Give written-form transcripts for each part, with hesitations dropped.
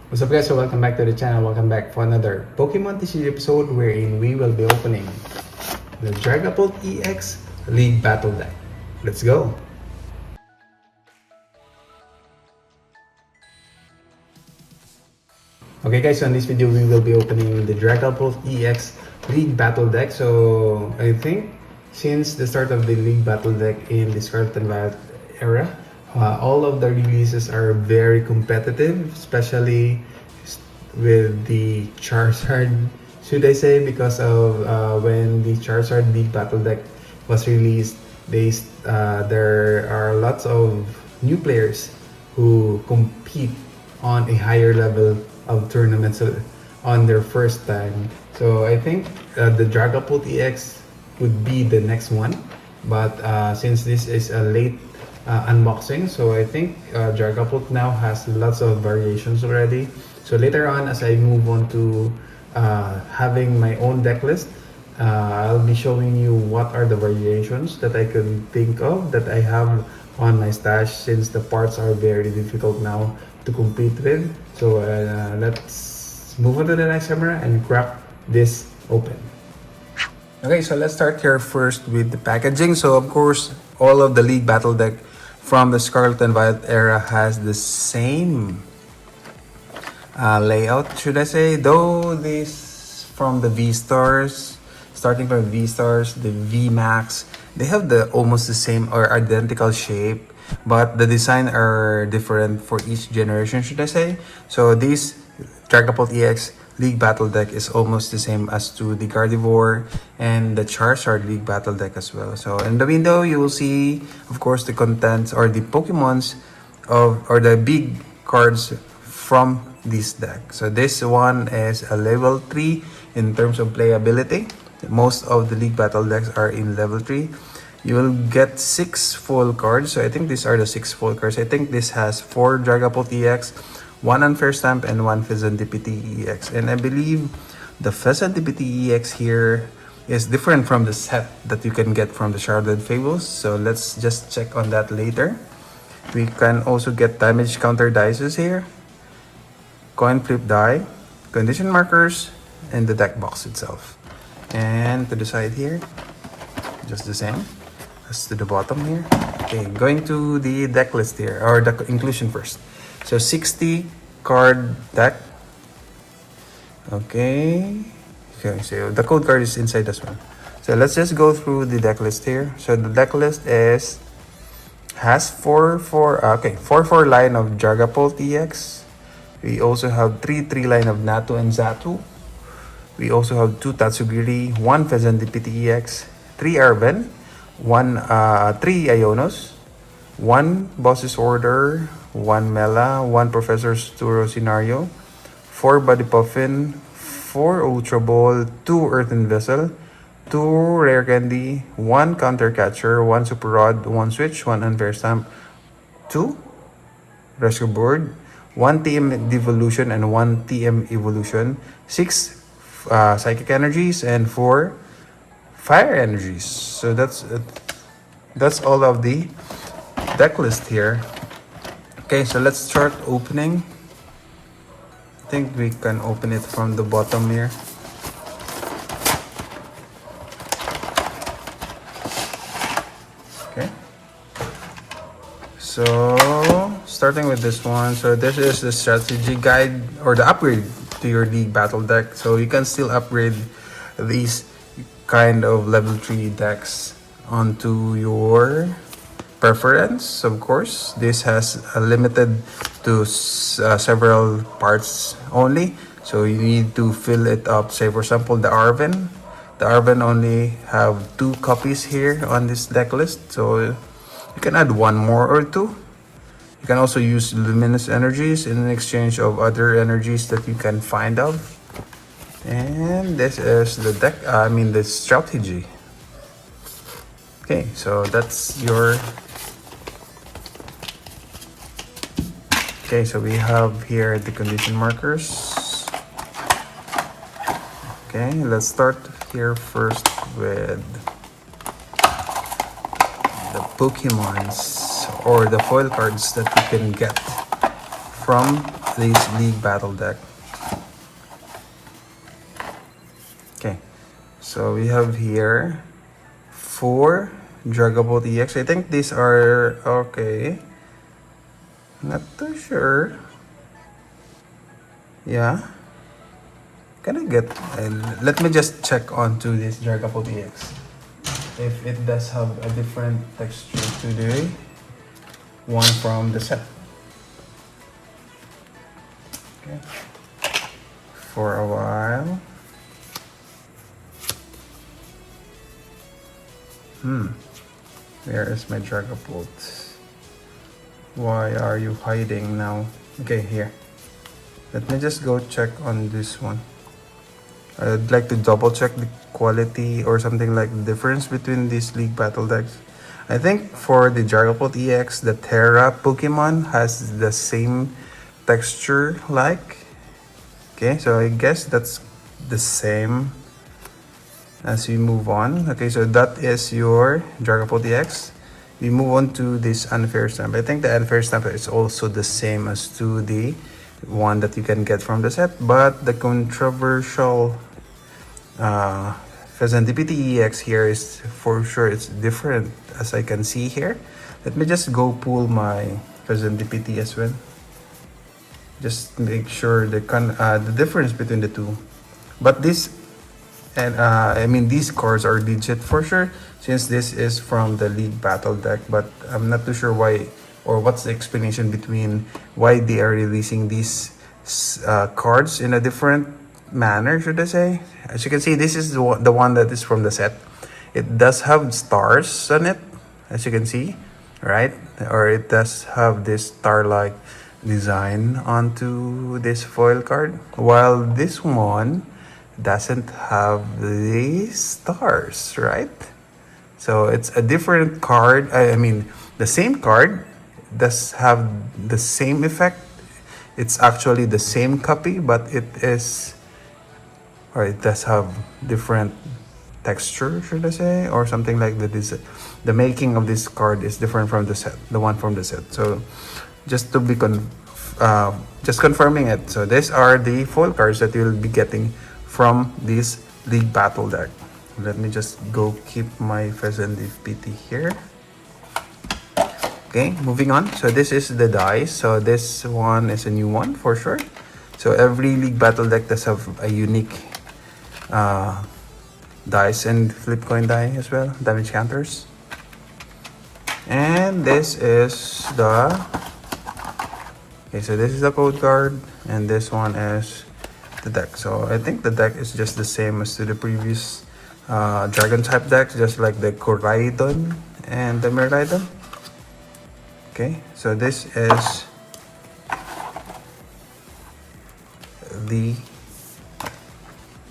What's up guys, so welcome back to the channel. Welcome back for another Pokemon TCG episode wherein we will be opening the Dragapult EX League Battle Deck. Let's go! Okay guys, so in this video we will be opening the Dragapult EX League Battle Deck. So I think since the start of the League Battle Deck in the Scarlet and Violet era, all of the releases are very competitive, especially with the Charizard, should I say, because of when the Charizard League Battle Deck was released, there are lots of new players who compete on a higher level of tournaments on their first time. So I think the Dragapult EX would be the next one, but since this is a late unboxing, so I think Dragapult now has lots of variations already. So later on, as I move on to having my own deck list, I'll be showing you what are the variations that I can think of that I have on my stash, since the parts are very difficult now to compete with. So let's move on to the next camera and crack this open. Okay, so let's start here first with the packaging. So of course, all of the League Battle Deck from the Scarlet and Violet era has the same layout, should I say, though this from the V-Stars, starting from V-Stars, the V-Max, they have the almost the same or identical shape, but the design are different for each generation, should I say. So this Dragapult EX League Battle Deck is almost the same as to the Gardevoir and the Charizard League Battle Deck as well. So in the window, you will see, of course, the contents or the Pokemons or the big cards from this deck. So this one is a level 3 in terms of playability. Most of the League Battle decks are in level 3. You will get 6 full cards. So I think these are the 6 full cards. I think this has 4 Dragapult EX, 1 Unfair Stamp, and 1 Fezandipiti EX. And I believe the Fezandipiti EX here is different from the set that you can get from the Shrouded Fables. So let's just check on that later. We can also get damage counter dices here, coin flip die, condition markers, and the deck box itself. And to the side here, just the same as to the bottom here. Okay, going to the deck list here, or the inclusion first. So 60 card deck. Okay, so the code card is inside as well. So let's just go through the deck list here. So the deck list has 4 line of Dragapult EX. We also have 3 line of Natu and Zatu. We also have 2 Tatsugiri, 1 Fezandipiti EX, 3 Arven, 3 Ionos, 1 Boss's Order, 1 Mela, 1 Professor Sturo Scenario, 4 Body Puffin, 4 Ultra Ball, 2 Earthen Vessel, 2 Rare Candy, 1 Counter Catcher, 1 Super Rod, 1 Switch, 1 Unfair Stamp, 2 Rescue Board, 1 TM Devolution and 1 TM Evolution, 6 Psychic Energies, and 4 Fire Energies. So that's all of the deck list here. Okay, so let's start opening. I think we can open it from the bottom here. Okay. So starting with this one, so this is the strategy guide or the upgrade to your League Battle Deck. So you can still upgrade these kind of level 3 decks onto your preference. Of course, this has a limited to several parts only, so you need to fill it up. Say for example, the Arven only have 2 copies here on this deck list, so you can add 1 more or 2. You can also use luminous energies in exchange of other energies that you can find out. And this is the deck, the strategy. Okay, so that's your... Okay, so we have here the condition markers. Okay, let's start here first with the Pokemons or the foil cards that you can get from this League Battle deck. Okay, so we have here 4 Dragapult EX. I think these are okay. Not too sure. Yeah. Can I get... let me just check onto this Dragapult EX. If it does have a different texture to the one from the set. Okay. For a while. Where is my Dragapult? Why are you hiding now? Okay, here. Let me just go check on this one. I'd like to double check the quality or something like the difference between these League Battle decks. I think for the Dragapult EX, the Terra Pokemon has the same texture like. Okay, so I guess that's the same as we move on. Okay, so that is your Dragapult EX. We move on to this unfair stamp. I think the unfair stamp is also the same as to the one that you can get from the set, but the controversial Fezandipity EX here is for sure it's different as I can see here. Let me just go pull my Fezandipity as well. Just make sure the difference between the two. But this and I mean these cards are legit for sure since this is from the League Battle deck, but I'm not too sure why or what's the explanation between why they are releasing these cards in a different manner, should I say. As you can see, this is the one that is from the set. It does have stars on it, as you can see, right? Or it does have this star-like design onto this foil card, while this one doesn't have these stars, right? So it's a different card. I mean, the same card does have the same effect. It's actually the same copy, but it does have different texture, should I say, or something like that. The making of this card is different from the set, the one from the set. So just to be just confirming it. So these are the foil cards that you'll be getting from this League Battle deck. Let me just go keep my Fezandipity here. Okay, moving on. So this is the dice. So this one is a new one for sure. So every League Battle deck does have a unique dice and flip coin die as well, damage counters. And this is the... Okay, so this is the code card, and this one is the deck. So I think the deck is just the same as to the previous dragon type decks, just like the Koraidon and the Miraidon. Okay, so this is the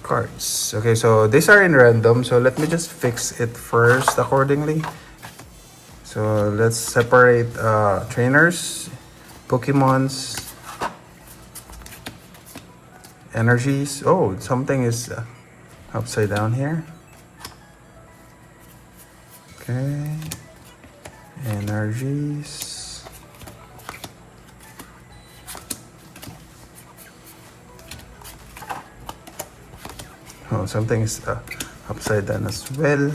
cards. Okay, so these are in random, so let me just fix it first accordingly. So let's separate trainers, Pokemons, energies. Oh, something is upside down here. Okay, energies. Oh, something is upside down as well.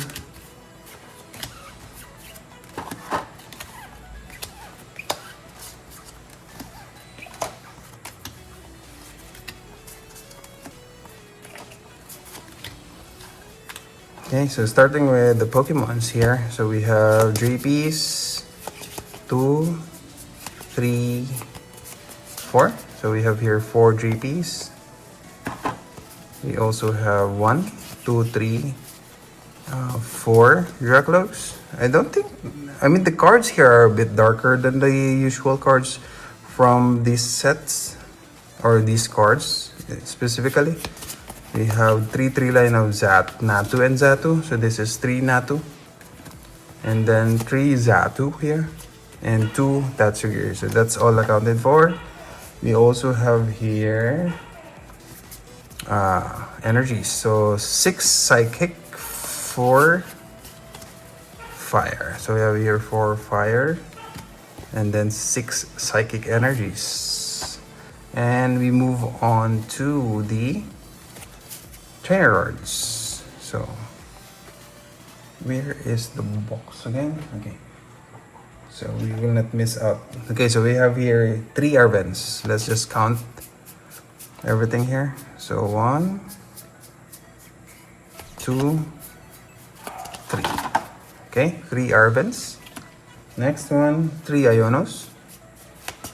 Okay, so starting with the Pokemons here. So we have JPs, 2, 3, 4. So we have here 4 JPs. We also have 1, 2, 3, 4 Dracloaks. I mean the cards here are a bit darker than the usual cards from these sets, or these cards specifically. We have 3 line of Natu and Xatu. So this is 3 Natu. And then 3 Xatu here. And 2 Tatsugiri. So that's all accounted for. We also have here energies. So 6 Psychic, 4 Fire. So we have here 4 Fire. And then 6 Psychic energies. And we move on to the trainer cards. So where is the box again? Okay, so we will not miss out. Okay, so we have here 3 Arvens. Let's just count everything here. So 1, 2, 3. Okay, 3 Arvens. Next one, 3 Ionos.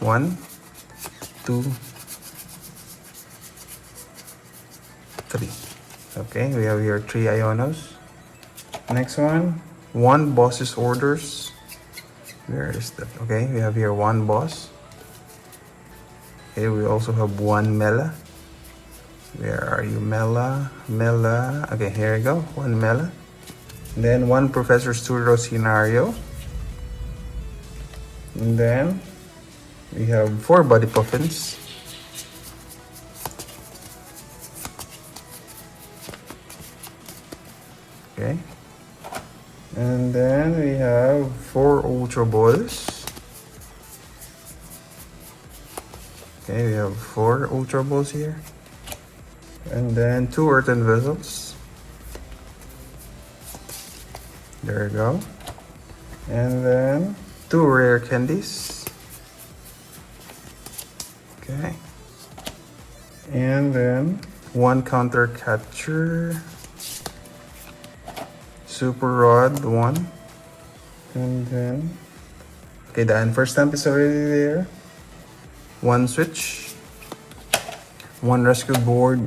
1, 2, 3. Okay, we have here 3 Ionos. Next one, 1 boss's orders. Where is that? Okay, we have here 1 boss. Okay, we also have 1 Mela. Where are you, Mela? Mela. Okay, here we go. 1 Mela. And then 1 Professor Sturo scenario. And then we have 4 Body Puffins. Okay. And then we have 4 Ultra Balls. Okay, we have 4 Ultra Balls here. And then 2 Earthen Vessels. There you go. And then 2 Rare Candies. Okay. And then 1 Counter Catcher. Super Rod 1. And then okay, the first stamp is already there. 1 Switch. 1 Rescue Board.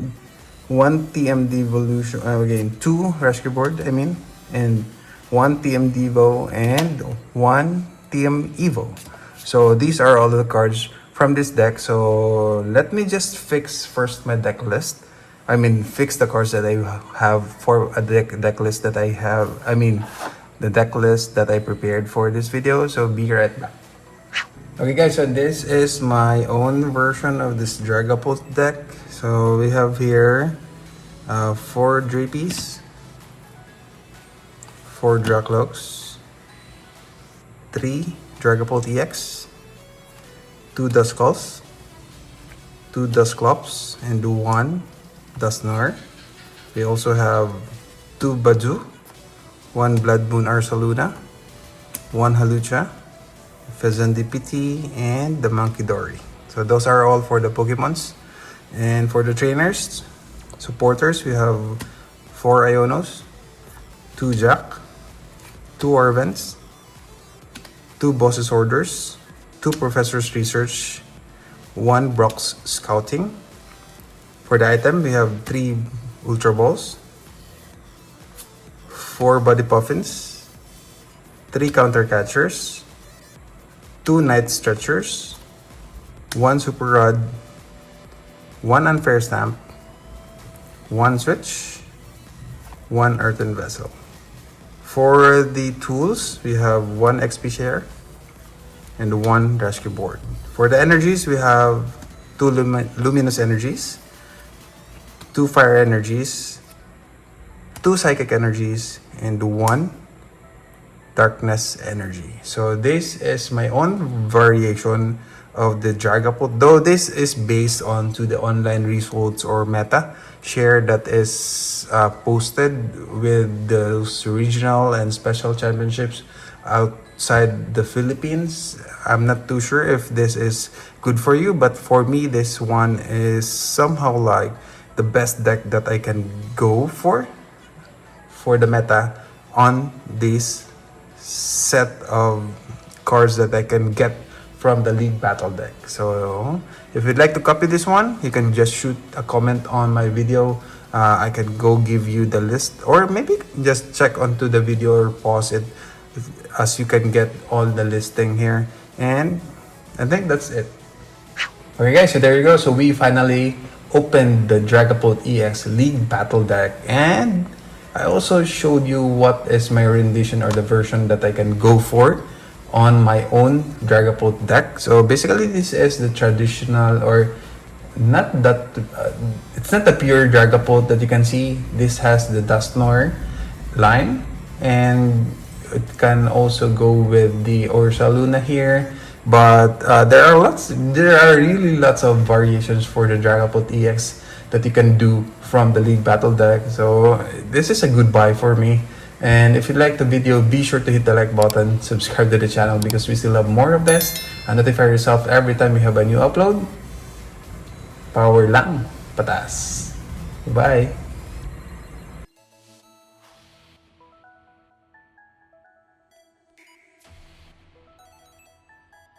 1 TMD Evolution. Again, 2 Rescue Board, I mean. And 1 TM Devo and 1 TM Evo. So these are all the cards from this deck. So let me just fix first my deck list. I mean, fix the cards that I have for a deck list that I have. I mean, the deck list that I prepared for this video. So be right back. Okay guys, so this is my own version of this Dragapult deck. So we have here 4 Drapies, 4 Dracloaks, 3 Dragapult EX, 2 Duskulls, 2 Dusclops, and 1 Dusknoir. We also have 2 Badu, 1 Blood Moon Ursaluna, 1 Halucha, Fezandipiti, and the Monkey Dory. So those are all for the Pokemons. And for the trainers, supporters, we have 4 Ionos, 2 Jack, 2 Arvens, 2 Boss's Orders, 2 Professor's Research, 1 Brock's Scouting. For the item, we have 3 Ultra Balls, 4 Body Puffins, 3 Counter Catchers, 2 Night Stretchers, 1 Super Rod, 1 Unfair Stamp, 1 Switch, 1 Earthen Vessel. For the tools, we have 1 XP Share and 1 Rescue Board. For the energies, we have 2 Luminous Energies, 2 Fire Energies, 2 Psychic Energies, and 1 Darkness Energy. So this is my own variation of the Dragapult, though this is based on to the online results or meta share that is posted with those regional and special championships outside the Philippines. I'm not too sure if this is good for you, but for me, this one is somehow like the best deck that I can go for the meta on this set of cards that I can get from the League Battle deck. So if you'd like to copy this one, you can just shoot a comment on my video. I can go give you the list, or maybe just check onto the video or pause it as you can get all the listing here. And I think that's it. Okay guys, so there you go. So we finally opened the Dragapult EX League Battle deck, and I also showed you what is my rendition or the version that I can go for on my own Dragapult deck. So basically this is the traditional, or not that it's not the pure Dragapult that you can see. This has the Dusknoir line, and it can also go with the Ursaluna here, But there are really lots of variations for the Dragapult EX that you can do from the League Battle deck. So this is a good buy for me. And if you like the video, be sure to hit the like button, subscribe to the channel because we still have more of this, and notify yourself every time we have a new upload. Power lang, patas. Bye.